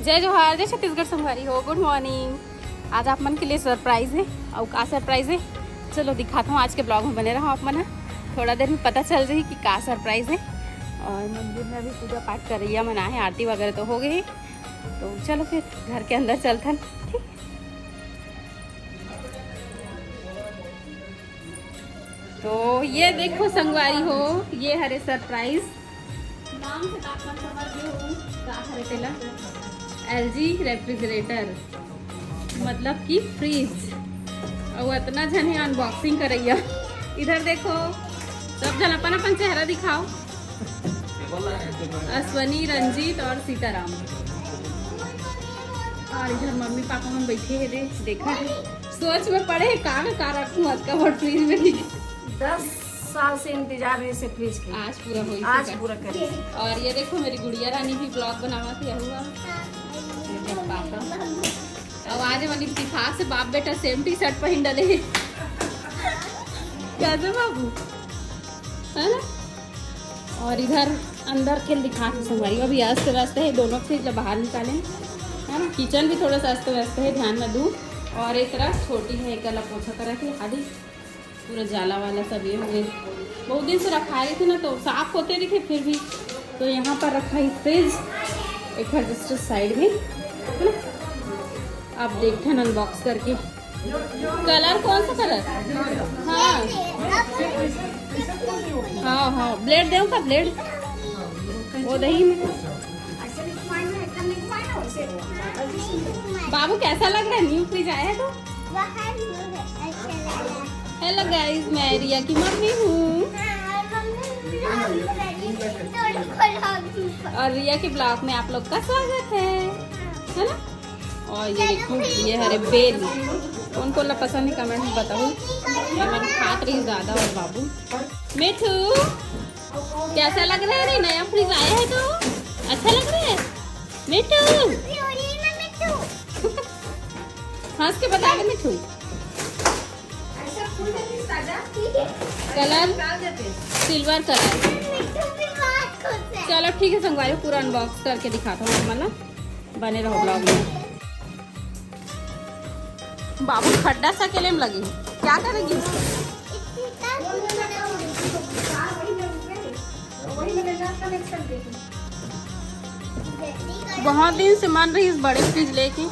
जय जोहार, जय छत्तीसगढ़ संगवारी हो। Good morning. आज आप मन के लिए सरप्राइज़ है। और का सरप्राइज़ है चलो दिखाता हूँ। आज के ब्लॉग में बने रहो आप मन। थोड़ा देर में पता चल जाए कि का सरप्राइज़ है। और मंदिर में अभी पूजा पाठ कर रही है मना है, आरती वगैरह तो हो गई। तो चलो फिर घर के अंदर चलते। ठीक। तो ये देखो संगवारी हो, ये हरे सरप्राइज़ नाम से तापमान समझ गए हो। LG रेफ्रिजरेटर मतलब कि फ्रिज। और इतना जन है अनबॉक्सिंग करैया। इधर देखो सब जन अपन अपन चेहरा दिखाओ। अश्वनी, रंजीत और सीताराम। और इधर मम्मी पापा हम बैठे हैं। देखा है सोच में पड़े का रखूँ आज का फ्रिज में। 10 साल से इंतजार है इसे फ्रिज के। आज पूरा हो, आज पूरा करें। और ये देखो मेरी गुड़िया रानी भी ब्लॉग बनावा थी हुआ। अब आज वाली इत्तेफाक से बाप बेटा सेम टी शर्ट पहन डले। कैसे बाबू है ना। और इधर अंदर के दिखा संगवारी अभी अस्त व्यस्त है। दोनों फ्रिज बाहर निकाले है ना। किचन भी थोड़ा सा अस्त व्यस्त है, ध्यान न दूँ। और एक तरफ छोटी है, एक अलग पोछा कर रखी आधी पूरा जाला वाला सब ये हो गए। बहुत दिन से रखा रही थी ना तो साफ होते दिखे फिर भी। तो यहाँ पर रखा है फ्रिज एक जस्ट साइड में है ना। आप देखते हैं अनबॉक्स करके। कलर कौन सा कलर? हाँ हाँ ब्लेड दे का ब्लेड वो दही में। बाबू कैसा लग रहा है? न्यू फ्रिज आया है तो। हेलो गाइस, मैं रिया की मम्मी हूँ और रिया के ब्लॉग में आप लोग का स्वागत है ना। और ये देखो ये हरे बेल कौन कौन पसंद है कमेंट में बताओ। मैंने खात रही ज़्यादा। और बाबू मिठू कैसा लग रहा है? रे नया फ्रिज आया है तो अच्छा लग रहा है मिठू। हंस के बता दे मिठू। Colour silver colour. चलो ठीक है संगवारी, पूरा अनबॉक्स करके दिखाता हूँ मतलब। बने रहो ब्लॉग में। बाबू खड्डा सा केले में लगी क्या करेगी? बहुत दिन से मन रही इस बड़े फ्रिज लेके।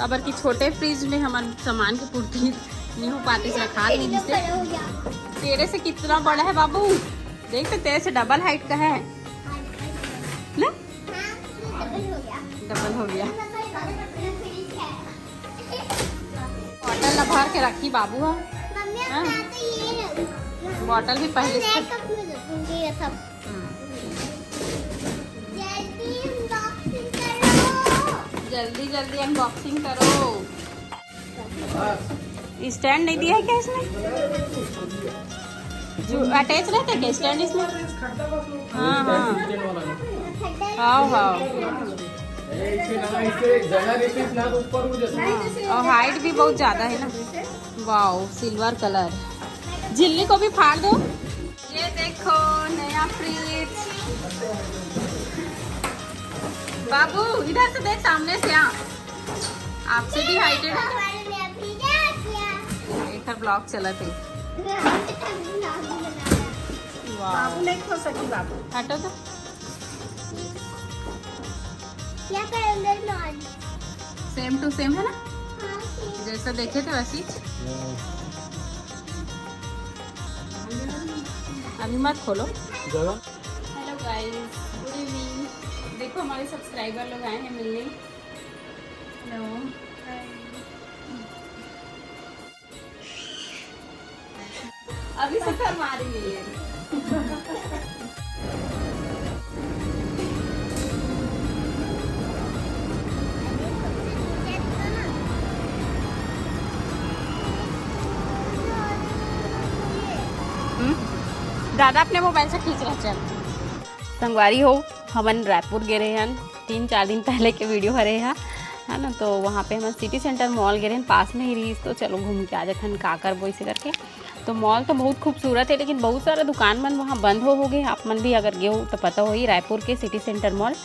अबर की छोटे फ्रिज में हमारे सामान की पूर्ति नहीं हो पाती से रखा नहीं जिससे। तेरे से कितना बड़ा है बाबू? देख तो तेरे से डबल हाइट का है ना। डबल हो गया। बॉटल भर के रखी बाबू। हाँ बॉटल भी पहले से। जल्दी जल्दी अनबॉक्सिंग करो। स्टैंड नहीं दिया है क्या इसमें? जो अटैच रहता है क्या स्टैंड इसमें? हाँ हाँ हाँ हाँ। और हाइट भी बहुत ज़्यादा है ना। Wow silver colour. झिल्ली को भी फाड़ दो। ये देखो नया फ्रिज। बाबू इधर से देख, सामने से आ। आपसे भी हाइटेड है। एक ब्लॉग चला थे। बाबू नहीं खो सकी। बाबू हटो तो। सेम टू सेम है ना, जैसा देखे थे वैसी। अभी मत खोलो। Hello guys, good evening. देखो हमारे सब्सक्राइबर लोग आए हैं मिलने। हेलो अभी से कर मारेंगे ये। दादा अपने मोबाइल से खींच रहा। चल संगवारी हो हमन रायपुर गए रहे हैं 3-4 दिन पहले के वीडियो हरे है ना। तो वहाँ पे हम सिटी सेंटर मॉल गए हैं, पास में ही रही। तो चलो घूम के आ जाते हैं का कर बोई से करके। तो मॉल तो बहुत खूबसूरत है लेकिन बहुत सारा दुकान मन वहाँ बंद हो गए। आप मन भी अगर गए हो तो पता हो ही, रायपुर के सिटी सेंटर मॉल।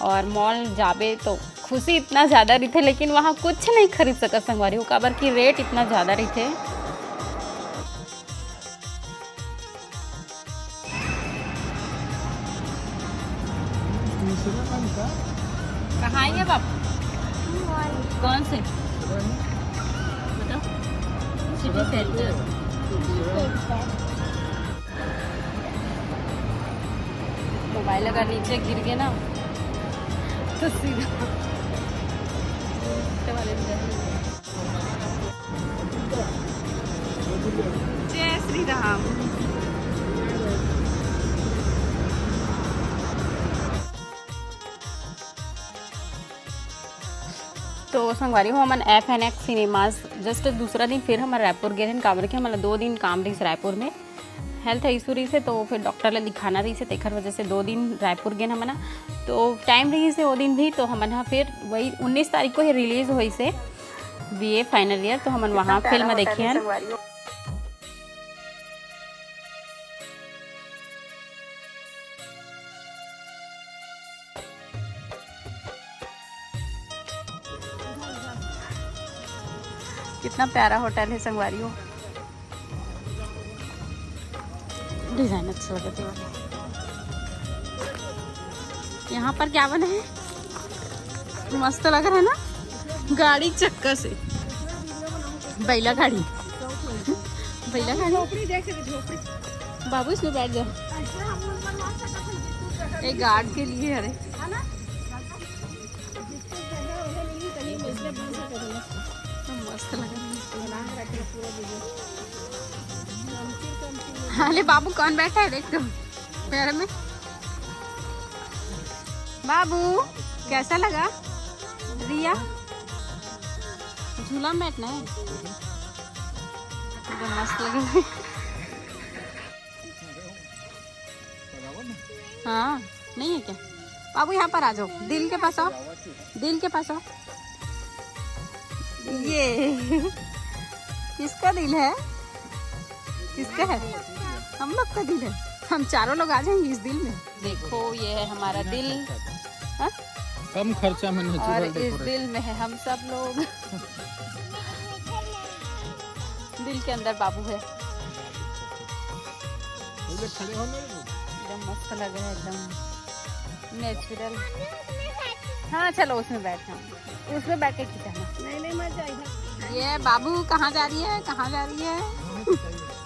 और मॉल जाबे तो खुशी इतना ज़्यादा रही थे, लेकिन वहाँ कुछ नहीं खरीद सका संगवारी हो, काबर की रेट इतना ज़्यादा रही थे। कहाँ आएंगे बाप? कौन से बताओ? City centre. मोबाइल अगर नीचे गिर गए ना तो सीधा वाले में जाएंगे। जय श्री राम। तो संगवारी हो हमन FNX सिनेमास जस्ट दूसरा दिन फिर हमारे रायपुर गए हैं, काबर के हमारा 2 दिन काम रही रायपुर में, हेल्थ इशू रही से, तो फिर डॉक्टर ले दिखाना रही से, तेखर वजह से 2 दिन रायपुर गए हमन। तो टाइम रही से वो दिन भी, तो हमन फिर वही 19 तारीख को ही रिलीज़ हुई से BA फाइनल ईयर, तो हमन वहाँ फिल्म देखिए हैं। कितना प्यारा होटल है संगवारी हो, डिजाइन अच्छा लगते वाले। यहाँ पर क्या बना है, मस्त लग रहा है ना, गाड़ी चक्का से, बैला गाड़ी, बैला गाड़ी। बाबू इसमें बैठ जाओ, एक गार्ड के लिए। अरे मस्त लग रहा है। अरे बाबू कौन बैठा है, देख तो पैर में। बाबू कैसा लगा? रिया झूला में बैठना है, तो मस्त लगे। हाँ नहीं है क्या बाबू? यहाँ पर आ जाओ, दिल के पास आओ, दिल के पास आओ। ये किसका दिल है? किसका है? हम लोग का दिल है, हम चारों लोग आ जाएंगे इस दिल में। देखो ये है हमारा दिल, हा? कम खर्चा में और इस दिल में है हम सब लोग। दिल के अंदर बाबू है। एकदम मस्त लग रहा है, एकदम नेचुरल। हाँ चलो उसमें बैठना, उसमें बैठ के खिंचाना। नहीं मजा आएगा। ये बाबू कहाँ जा रही है? कहाँ जा रही है?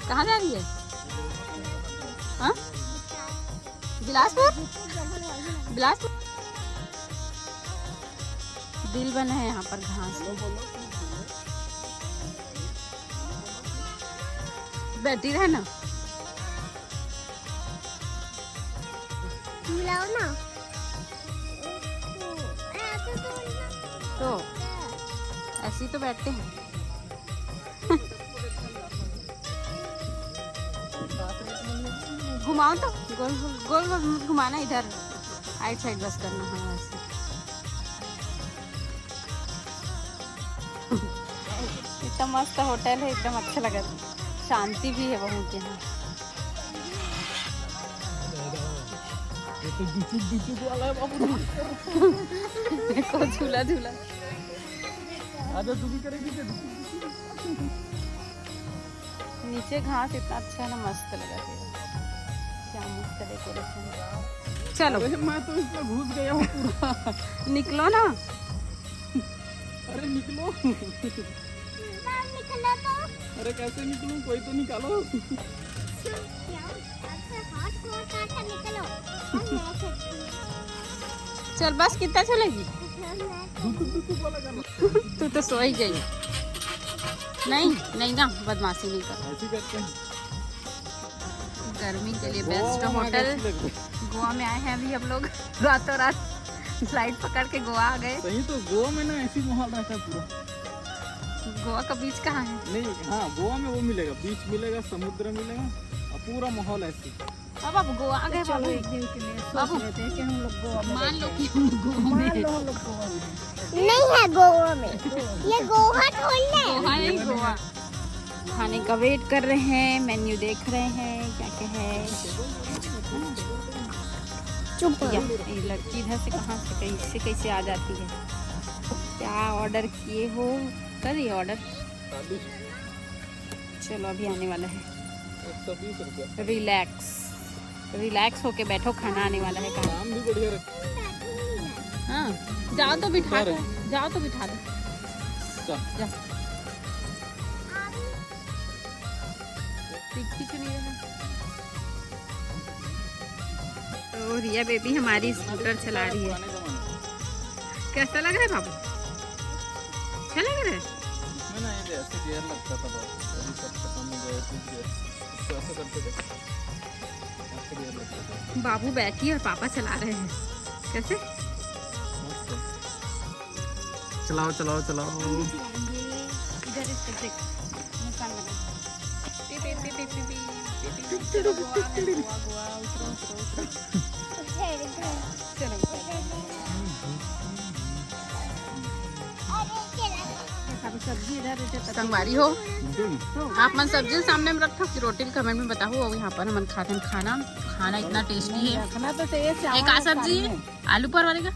कहाँ जा रही है? हाँ बिलासपुर, बिलासपुर। दिल बना है यहाँ पर घास में, बैठी रहे ना। ना तो ऐसे ही तो बैठते हैं। घुमाओ तो, गोल गोल गोल घुमाना, इधर आइट साइड बस करना है ऐसे। इतना मस्त होटल है, एकदम अच्छा लगा, शांति भी है बहुत यहाँ। देखो झूला झूला। नीचे घास इतना अच्छा है ना, मस्त लगा, क्या मस्त डेकोरेशन। चलो मैं तो इसमें घुस गया हूँ पूरा। निकलो ना। अरे निकलो। अरे कैसे निकलूं, कोई तो निकालो। चल बस, कितना चलेगी? तू तो सो ही गई। नहीं ना, बदमाशी नहीं कर। ऐसे करते हैं। गर्मी के लिए बेस्ट होटल। गोवा में आए हैं अभी हम लोग, रातों रात फ्लाइट पकड़ के गोवा आ गए। सही तो, गोवा में ना ऐसी माहौल रहता है पूरा। गोवा का बीच कहाँ है? नहीं हाँ, गोवा में वो मिलेगा, बीच मिलेगा, समुद्र मिलेगा, और पूरा माहौल ऐसे। अब आप गोवा आ गए बाबू, एक दिन के लिए बाबू सोच रहे थे कि हम लोग गोवा में मान लो कि हम गोवा में हैं। हम लोग गोवा में नहीं है गोवा में, ये गोवा थोड़ी है। गोवा नहीं, गोवा। खाने का वेट कर रहे हैं, मेन्यू देख रहे हैं क्या क्या है। चुप ये लड़की इधर से कहाँ से कैसे कैसे आ जाती है। क्या ऑर्डर किए हो? कर दिए ऑर्डर? थाली चलो अभी आने वाला है। 120 रुपया। रिलैक्स होके बैठो, खाना आने वाला है। कहाँ? नाम भी बढ़िया रखा। हाँ, जाओ तो बिठा दो, जाओ तो बिठा दो। चल जा। खींच नहीं रहा। तो रिया बेबी हमारी स्कूटर चला रही है। पुराने जमाने कैसा लग रहा है बाबू? अच्छा लग रहा है? में ना ये ऐसे गियर लगता था बहुत, अभी सब खत्म हो गया है गियर। इसको ऐसे करते थे, ऐसे गियर लगते थे। बाबू बैठी और पापा चला रहे हैं। कैसे? मस्त है। चलाओ चलाओ चलाओ। इधर इसको देख, मुस्कान बना। P P P P P P. सब्जी इधर संगवारी हो आप मन सब्जी सामने में रखो कि रोटी कमेंट में बताओ। और यहाँ पर हम खाते हैं खाना इतना टेस्टी है। खाना तो चाहिए। एक आ सब्जी है आलू परवर का,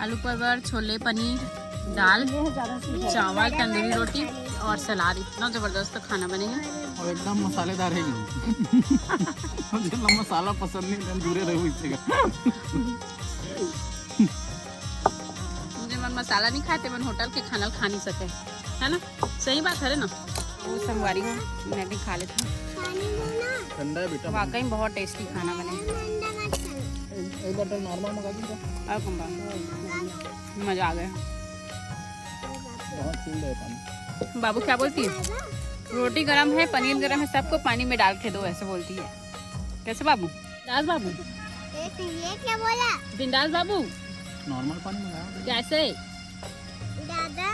आलू परवर, छोले, पनीर, दाल, चावल, तंदूरी रोटी और सलाद। इतना जबरदस्त खाना बनेगा और एकदम मसालेदार है ये। मुझे ना मसाला पसंद नहीं, एकदम दूरे रहो इससे। मुझे मन मसाला नहीं खाते, मन होटल के खाना खा नहीं सके, है ना? सही बात है ना? वो संगवारी हूँ, मैं भी खा लेता हूँ। ठंडा है बेटा। वाकई बहुत टेस्टी खाना बने। एक बोतल नॉर्मल मंगा दीजिए। और कम मजा आ गया। बहुत चिल्ड है पानी। बाबू क्या बोलती है? रोटी गरम है, पनीर गरम है, सबको पानी में डाल के दो, ऐसे बोलती है। कैसे बाबू? दास बाबू ये क्या बोला बिंदास बाबू? नॉर्मल पानी मंगाया। कैसे? दादा?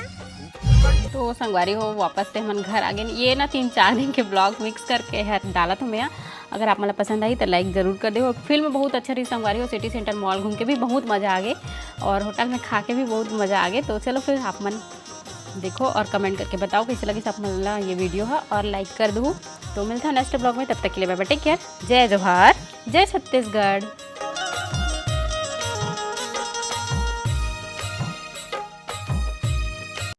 तो संगवारी हो वापस से हम घर आ गए। ये ना 3-4 दिन के ब्लॉग मिक्स करके है डाला तो मैं। अगर आप मला पसंद आई तो लाइक ज़रूर कर दो। फिल्म बहुत अच्छा रही संगवारी हो। सिटी सेंटर मॉल घूम के भी बहुत मज़ा आ गए और होटल में खा के भी बहुत मज़ा आ गए। तो चलो फिर आप मन देखो और कमेंट करके बताओ कैसे लगी सब मला ये वीडियो है, और लाइक कर दो। तो मिलता है नेक्स्ट ब्लॉग में, तब तक के लिए बाय बाय, टेक केयर। जय जोहार, जय छत्तीसगढ़।